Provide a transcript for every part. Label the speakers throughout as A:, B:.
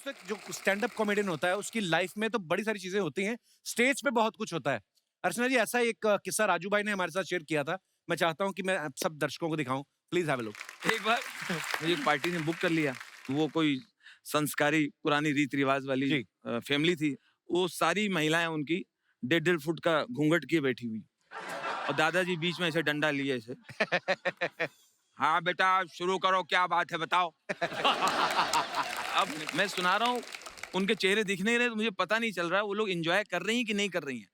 A: दोस्तों जो stand up comedian होता है उसकी लाइफ में तो बड़ी सारी चीजें होती हैं, स्टेज पे बहुत कुछ होता है। अर्चना जी, ऐसा ही एक किस्सा राजू भाई ने हमारे साथ शेयर किया था, मैं चाहता हूं कि मैं आप सब दर्शकों को दिखाऊं। Please have a look.
B: एक बार मुझे पार्टी ने बुक कर लिया, वो कोई संस्कारी पुरानी रीत रिवाज वाली
A: जी।
B: फैमिली थी। वो सारी महिलाएं उनकी 1.5 फुट का घूंघट किए बैठी हुई, और दादाजी बीच में ऐसे डंडा लिए ऐसे हाँ बेटा शुरू करो, क्या बात है बताओ। अब मैं सुना रहा हूँ, उनके चेहरे दिख नहीं रहे, तो मुझे पता नहीं चल रहा है वो लोग एंजॉय कर रही हैं कि नहीं कर रही हैं।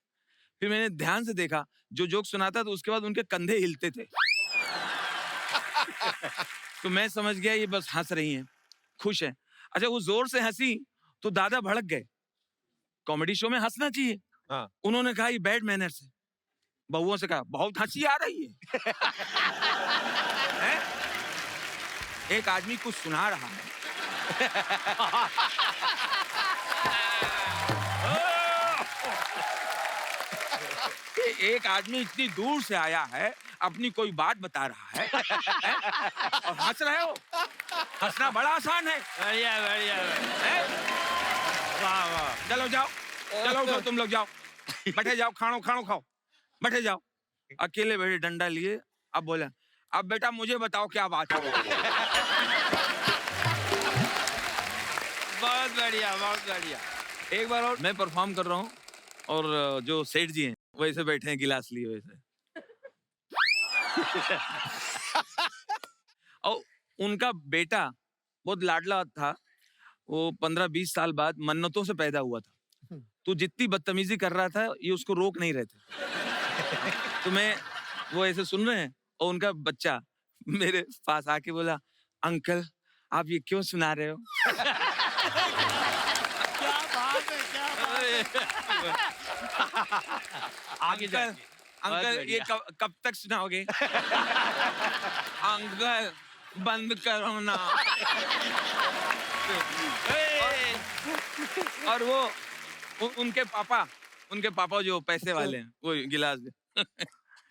B: फिर मैंने ध्यान से देखा, जो जोक सुनाता तो उसके बाद उनके कंधे हिलते थे। तो मैं समझ गया ये बस हंस रही हैं, खुश हैं। अच्छा, वो जोर से हंसी तो दादा भड़क गए। कॉमेडी शो में हंसना चाहिए।
A: हाँ।
B: उन्होंने कहा ये बैड मैनर्स है। बहुओं से कहा बहुत हंसी आ रही है। हैं? एक आदमी कुछ सुना रहा है। एक आदमी इतनी दूर से आया है, अपनी कोई बात बता रहा है, और हंस रहे हो। हंसना बड़ा आसान है।
C: बढ़िया बढ़िया।
B: वाह वाह। चलो जाओ, चलो उठो, तुम लोग जाओ, बैठे जाओ, खानो खानो खाओ, बैठे जाओ। अकेले बैठे डंडा लिए। अब बोला, अब बेटा मुझे बताओ क्या बात है।
C: बहुत बढ़िया बहुत बढ़िया।
B: एक बार और मैं परफॉर्म कर रहा हूँ, और जो सेठ जी हैं वैसे बैठे हैं गिलास लिए वैसे। और उनका बेटा बहुत लाडला था, वो 15-20 साल बाद मन्नतों से पैदा हुआ था। तो जितनी बदतमीजी कर रहा था ये उसको रोक नहीं रहे थे। तो मैं वो ऐसे सुन रहे हैं, और उनका बच्चा मेरे पास आके बोला, अंकल आप ये क्यों सुना रहे हो?
C: क्या बात है क्या बात है। आगे
B: अंकल, अंकल ये कब तक सुनाओगे? अंकल बंद करो ना। और वो उनके पापा जो पैसे वाले हैं, वो गिलास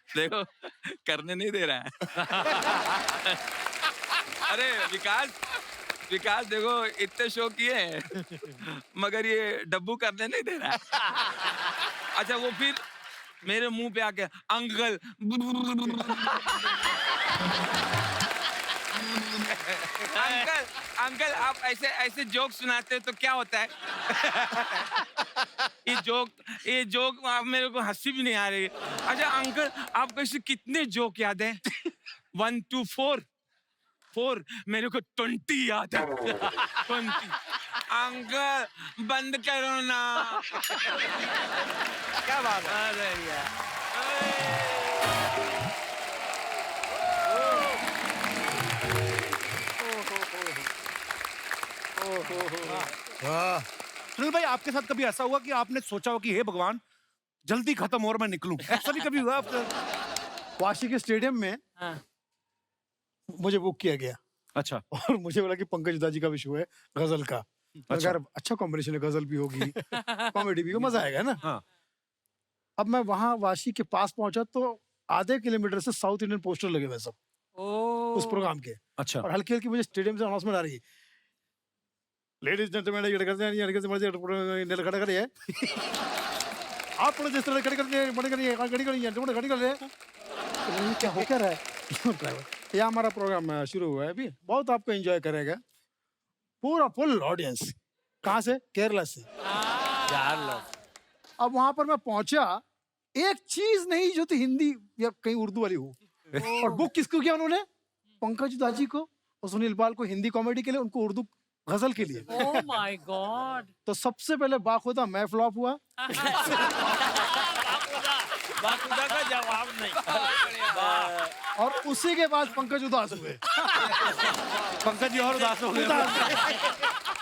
B: देखो करने नहीं दे रहा है। अरे विकास देखो इतने शो किए हैं, मगर ये डब्बू करने नहीं दे रहा है। अच्छा, वो फिर मेरे मुंह पे आके अंकल। अंकल अंकल आप ऐसे जोक सुनाते हो तो क्या होता है? ये जोक आप मेरे को हंसी भी नहीं आ रही। अच्छा अंकल आपको ऐसे कितने जोक याद है? 1 to 4 मेरे को 20 याद है। 20। अंकल बंद करो ना।
A: क्या बात है।
C: अरे यार।
A: सुनील भाई, आपके साथ कभी ऐसा हुआ कि आपने सोचा हो कि हे भगवान जल्दी खत्म हो और मैं निकलूं? ऐसा भी कभी हुआ आपका?
D: वाशी के स्टेडियम में
C: हाँ।
D: मुझे बुक किया गया,
A: अच्छा।
D: और मुझे बोला कि पंकज उधा जी का भी शो है गजल का।
A: अच्छा।
D: यार अच्छा कॉम्बिनेशन है, गजल भी होगी कॉमेडी भी हो, मजा आएगा ना।
A: हाँ।
D: अब मैं वहां वाशी के पास पहुंचा तो आधे किलोमीटर से साउथ इंडियन पोस्टर लगे हुए सब उस प्रोग्राम के।
A: अच्छा।
D: और हल्की हल्की मुझे स्टेडियम से अनाउंसमेंट आ रही है, लेडीज जेंटलमैन ये करते हैं, ये खड़े खड़े है आप जिस तरह खड़े करते हैं, बड़े करिए खड़ी खड़ी है, खड़ी कर रहे हैं। क्या हो क्या रहा है? यह हमारा प्रोग्राम शुरू हुआ है अभी, बहुत आपको एंजॉय करेगा, पूरा फुल ऑडियंस। कहाँ से? केरला से। अब वहां पर मैं पहुंचा, एक चीज नहीं जो थी हिंदी या कहीं उर्दू वाली हो। और बुक किसको किया उन्होंने? पंकज उधा जी को और सुनील पाल को हिंदी कॉमेडी के लिए, उनको उर्दू गजल के लिए।
E: Oh my God.
D: तो सबसे पहले बाखुदा मैं फ्लॉप हुआ।
C: बाखुदा का जवाब नहीं।
D: और उसी के बाद पंकज उदास हुए।
A: पंकज जी और उदास हो गए।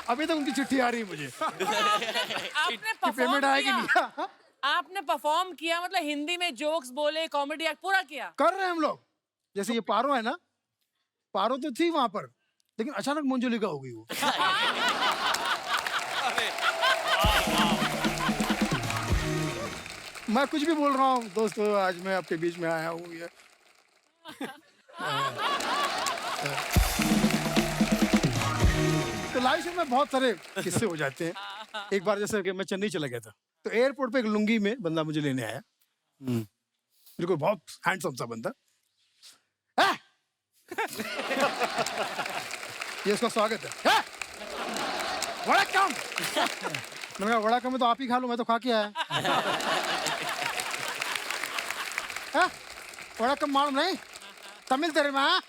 D: अभी तक उनकी चिट्ठी आ रही है मुझे
E: आपने
D: कि
E: परफॉर्म
D: पेमेंट आएगी
E: किया?
D: नहीं।
E: आपने परफॉर्म किया, मतलब हिंदी में जोक्स बोले, कॉमेडी एक्ट पूरा किया?
D: कर रहे हैं हम लोग। जैसे ये पारो है ना, पारो तो थी वहां पर, लेकिन अचानक मंजुलिका हो गई वो। मैं कुछ भी बोल रहा हूँ दोस्तों, आज मैं आपके बीच में आया हूँ ये। तो तो लाइफ में बहुत सारे किस्से हो जाते हैं। एक बार जैसे कि मैं चेन्नई चला गया था, तो एयरपोर्ट पे एक लुंगी में बंदा मुझे लेने आया, बिल्कुल बहुत हैंडसम सा बंदा। "आ!" ये उसका स्वागत है। "आ! वड़कम!" मैंने कहा वड़कम में तो आप ही खा लो, मैं तो खा के आया। "आ! वड़कम मालूम नहीं, तमिल तेरी माँ,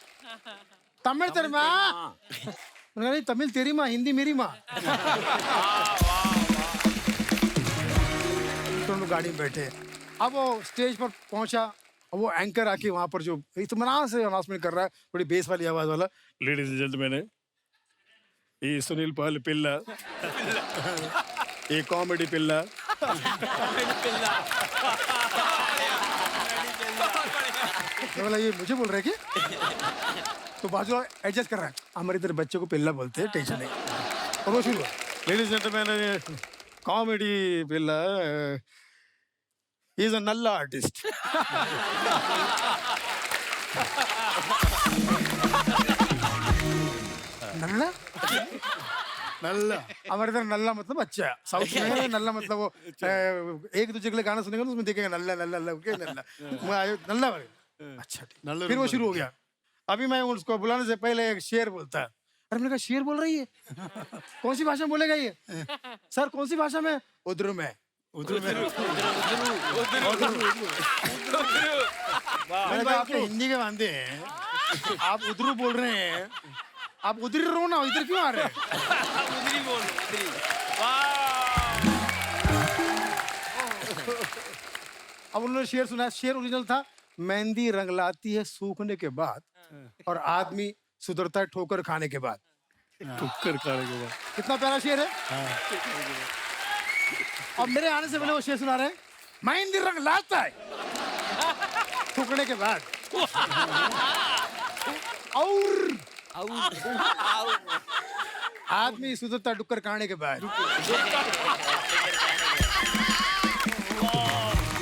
D: तमिल तेरी माँ।" मैंने कहा नहीं, तमिल तेरी माँ, हिंदी मेरी माँ। तो हम लोग गाड़ी में बैठे, अब वो स्टेज पर पहुंचा, और वो एंकर आके वहां पर जो इत्मीनान से अनाउंसमेंट कर रहा है, बड़ी बेस वाली आवाज वाला, लेडीज एंड जेंटलमैन, ये सुनील पाल पिल्ला, ये कॉमेडी पिल्ला। मैं बोला ये मुझे बोल रहे हैं क्या? तो बाजू एडजस्ट कर रहा है, हमारे इधर बच्चे को पिल्ला बोलते हैं, टेंशन नहीं। और वो शुरू हुआ, लेडीज एंड जेंटलमैन, कॉमेडी पिल्ला इज अ नल्ला आर्टिस्ट। नल्ला नल्ला, हमारे इधर नल्ला मतलब अच्छा, साउथ में नल्ला मतलब वो एक दूसरे के लिए गाना सुनेगा तो उसमें देखेगा नल्ला नल्ला नल्ला, ओके नल्ला, मैं आया नल्ला वाले, अच्छा ठीक। फिर वो शुरू हो गया, अभी मैं उसको बुलाने से पहले एक शेर बोलता है। अरे मैंने कहा शेर बोल रही है, कौन सी भाषा में बोलेगा ये? सर कौन सी भाषा में? उधर में, उधर में। मैंने कहा आपने हिंदी के बांधे हैं, आप उधर बोल रहे हैं, आप उधर रहो ना, इधर क्यों आ रहे हैं?
C: उधरी बोल, उधरी।
D: अब उन्होंने शेर सुनाया, शेर ओरिजिनल था, मेहंदी रंग लाती है सूखने के बाद, और आदमी सुधरता है ठोकर खाने के बाद। ठोकर खाने के बाद, कितना प्यारा शेर है। और मेरे आने से पहले वो शेर सुना रहे हैं, मेहंदी रंग लाता है ठोकने के बाद, और आदमी सुधरता डुक्कर खाने के बाद।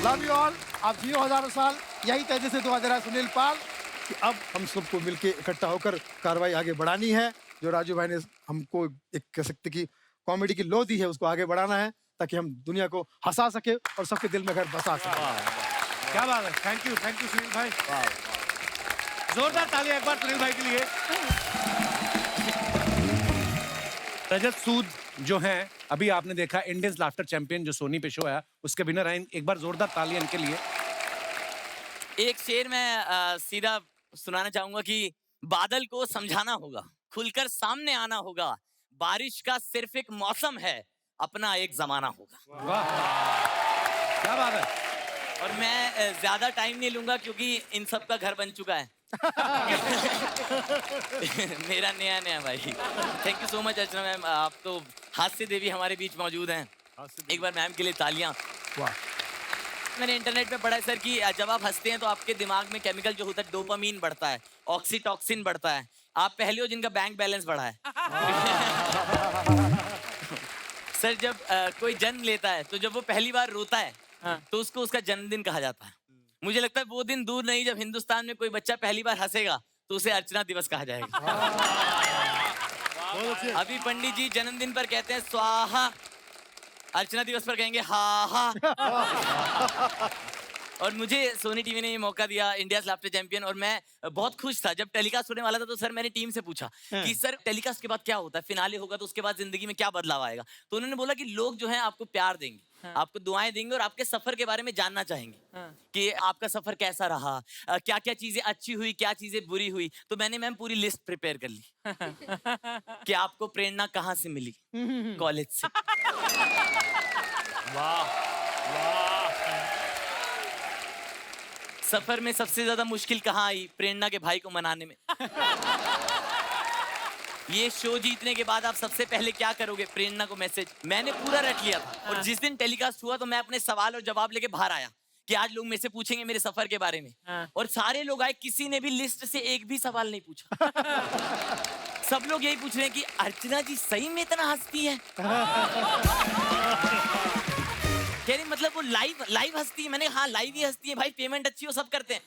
D: लव यू ऑल, आप जियो हजारों साल, यही तेजी से दुआ दे रहा है सुनील पाल कि अब हम सबको मिलके इकट्ठा होकर कार्रवाई आगे बढ़ानी है। जो राजू भाई ने हमको एक कह सकते कि कॉमेडी की लो दी है, उसको आगे बढ़ाना है ताकि हम दुनिया को हंसा सके और सबके दिल में घर बसा सके।
A: क्या बात है, थैंक यू सुनील भाई, जोरदार तालियां एक बार सुनील भाई के लिए। रजत सूद जो हैं, अभी आपने देखा इंडियंस लाफ्टर चैंपियन जो सोनी पे शो आया, उसके विनर आए, एक बार जोरदार तालियां इनके लिए।
F: एक शेर मैं सीधा सुनाना चाहूंगा कि बादल को समझाना होगा, खुलकर सामने आना होगा, बारिश का सिर्फ एक मौसम है, अपना एक जमाना होगा।
A: वाह, क्या बात है।
F: और मैं ज्यादा टाइम नहीं लूंगा क्योंकि इन सब का घर बन चुका है। मेरा नया भाई। Thank you so much Archana ma'am, आप तो हास्य देवी हमारे बीच मौजूद हैं। एक बार मैम के लिए तालियां।
D: वाह।
F: मैंने इंटरनेट पे पढ़ा है सर कि जब आप हंसते हैं तो आपके दिमाग में केमिकल जो होता है डोपामीन बढ़ता है, ऑक्सीटॉक्सिन बढ़ता है। आप पहले हो जिनका बैंक बैलेंस बढ़ा है। सर जब कोई जन्म लेता है तो जब वो पहली बार रोता है तो उसको उसका जन्मदिन कहा जाता है। मुझे लगता है वो दिन दूर नहीं जब हिंदुस्तान में कोई बच्चा पहली बार हंसेगा तो उसे अर्चना दिवस कहा जाएगा। अभी पंडित जी जन्मदिन पर कहते हैं स्वाहा, अर्चना दिवस पर कहेंगे हा हा। और मुझे सोनी टीवी ने ये मौका दिया, इंडिया लाफ्टर चैंपियन, और मैं बहुत खुश था। जब टेलीकास्ट होने वाला था तो सर मैंने टीम से पूछा कि सर टेलीकास्ट के बाद क्या होता है, फिनाले होगा तो उसके बाद जिंदगी में क्या बदलाव आएगा। तो उन्होंने बोला कि लोग जो हैं आपको प्यार देंगे, आपको दुआएं देंगे और आपके सफर के बारे में जानना चाहेंगे कि आपका सफर कैसा रहा, क्या क्या चीजें अच्छी हुई, क्या चीजें बुरी हुई। तो मैंने मैम पूरी लिस्ट प्रिपेयर कर ली कि आपको प्रेरणा कहाँ से मिली, कॉलेज से। सफर में सबसे ज्यादा मुश्किल कहाँ आई, प्रेरणा के भाई को मनाने में। ये शो जीतने के बाद आप सबसे पहले क्या करोगे, प्रेरणा को मैसेज। मैंने पूरा रट लिया था और जिस दिन टेलीकास्ट हुआ तो मैं अपने सवाल और जवाब लेके बाहर आया कि आज लोग मेरे से पूछेंगे मेरे सफर के बारे में। और सारे लोग आए, किसी ने भी लिस्ट से एक भी सवाल नहीं पूछा। सब लोग यही पूछ रहे हैं कि अर्चना जी सही में इतना हंसती है। कह रही मतलब वो लाइव हंसती है। मैंने हाँ लाइव ही हंसती है भाई, पेमेंट अच्छी हो सब करते हैं।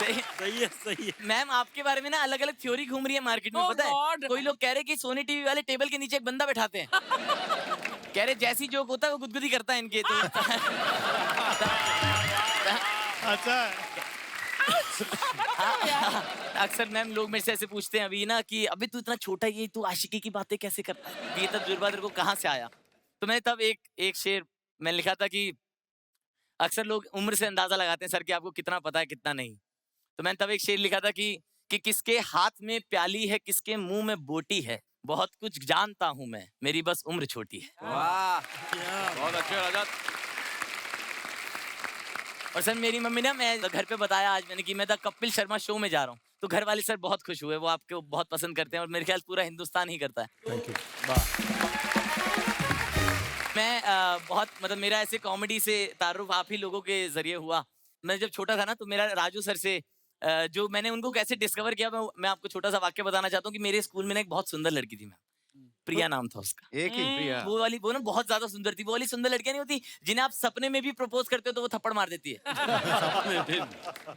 F: सही है मैम आपके बारे में ना अलग अलग थ्योरी घूम रही है मार्केट में
E: Oh
F: पता है
E: God!
F: कोई लोग कह रहे कि सोनी टीवी वाले टेबल के नीचे एक बंदा बैठाते हैं कह रहे जैसी जोक होता है वो गुदगुदी करता है इनके तो
D: अच्छा
F: अक्सर मैम लोग मेरे से ऐसे पूछते हैं अभी ना कि अभी तू इतना छोटा ही है तू आशिकी की बातें कैसे करता है ये तजुर्बा तेरे को कहाँ से आया तो मैंने तब एक शेर मैंने लिखा था कि अक्सर लोग उम्र से अंदाजा लगाते हैं सर कि आपको कितना पता है कितना नहीं तो मैंने तब एक शेर लिखा था कि किसके हाथ में प्याली है किसके मुंह में बोटी है बहुत कुछ जानता हूं मैं मेरी बस उम्र छोटी है
C: वाह बहुत अच्छे रजत
F: और सर मेरी मम्मी ने मैं घर पे बताया आज मैंने कि मैं द कपिल शर्मा शो में जा रहा हूँ तो घर वाले सर बहुत खुश हुए वो आपको बहुत पसंद करते हैं और मेरे ख्याल पूरा हिंदुस्तान ही करता है
D: थैंक यू
F: मैं बहुत मतलब मेरा ऐसे कॉमेडी से तारुफ आप ही लोगों के जरिए हुआ मैं जब छोटा था ना तो मेरा राजू सर से जो मैंने उनको कैसे डिस्कवर किया मैं आपको छोटा सा वाक्य बताना चाहता हूँ कि मेरे स्कूल में ना एक बहुत सुंदर लड़की थी मैं प्रिया नाम था उसका
A: एक ही प्रिया
F: वो ना बहुत ज्यादा सुंदर थी वो वाली सुंदर लड़कियां नहीं होती जिन्हें आप सपने में भी प्रपोज करते हो तो वो थप्पड़ मार देती है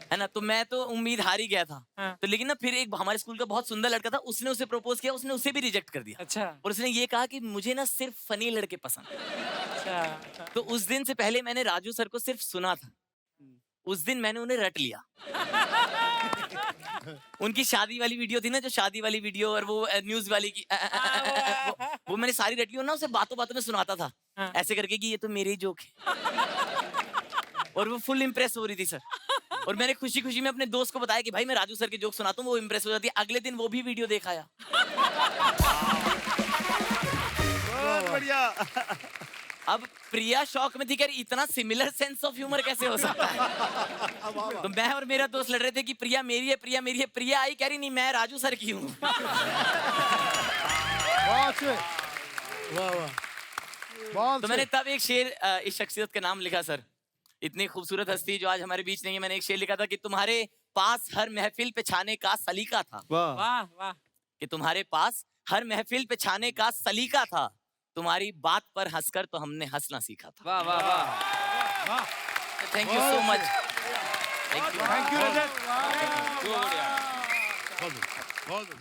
F: है ना तो मैं तो उम्मीद हार ही गया था
E: हाँ।
F: तो लेकिन ना फिर एक हमारे स्कूल का बहुत सुंदर लड़का था उसने उसे प्रपोज किया उसने उसे भी रिजेक्ट कर दिया
E: अच्छा
F: और उसने ये कहा कि मुझे ना सिर्फ फनी लड़के पसंद है।
E: अच्छा
F: तो उस दिन से पहले मैंने राजू सर को सिर्फ सुना था उस दिन मैंने उन्हें रट लिया उनकी शादी वाली वीडियो थी ना जो शादी वाली वीडियो और वो न्यूज वाली की वो मैंने सारी रट ली और ना उसे बातों बातों में सुनाता था
E: हाँ।
F: ऐसे करके कि ये तो मेरे ही जोक है और वो फुल इम्प्रेस हो रही थी सर और मैंने खुशी खुशी में अपने दोस्त को बताया कि भाई मैं राजू सर के जोक सुनाता हूँ वो इम्प्रेस हो जाती है अगले दिन वो भी वीडियो देख आया
C: बहुत बढ़िया
F: अब प्रिया शौक में थी कि इतना सिमिलर सेंस ऑफ ह्यूमर कैसे हो सकता है तो मैं और मेरा दोस्त लड़ रहे थे कि प्रिया मेरी है प्रिया मेरी है प्रिया आई कह रही नहीं मैं राजू सर की हूँ
D: वाह अच्छे वाह वाह बहुत
F: तो मैंने तब एक शेर इस शख्सियत का नाम लिखा सर इतनी खूबसूरत हस्ती जो आज हमारे बीच नहीं है मैंने एक शेर लिखा था कि तुम्हारे पास हर महफिल पे छाने का सलीका था
D: वाह
E: वाह वाह
F: कि तुम्हारे पास हर महफिल पे छाने का सलीका था तुम्हारी बात पर हंसकर तो हमने हंसना सीखा था
C: वाह वाह वाह
F: thank you so much
A: thank you Rajat
C: बहुत बढ़िया
D: बहुत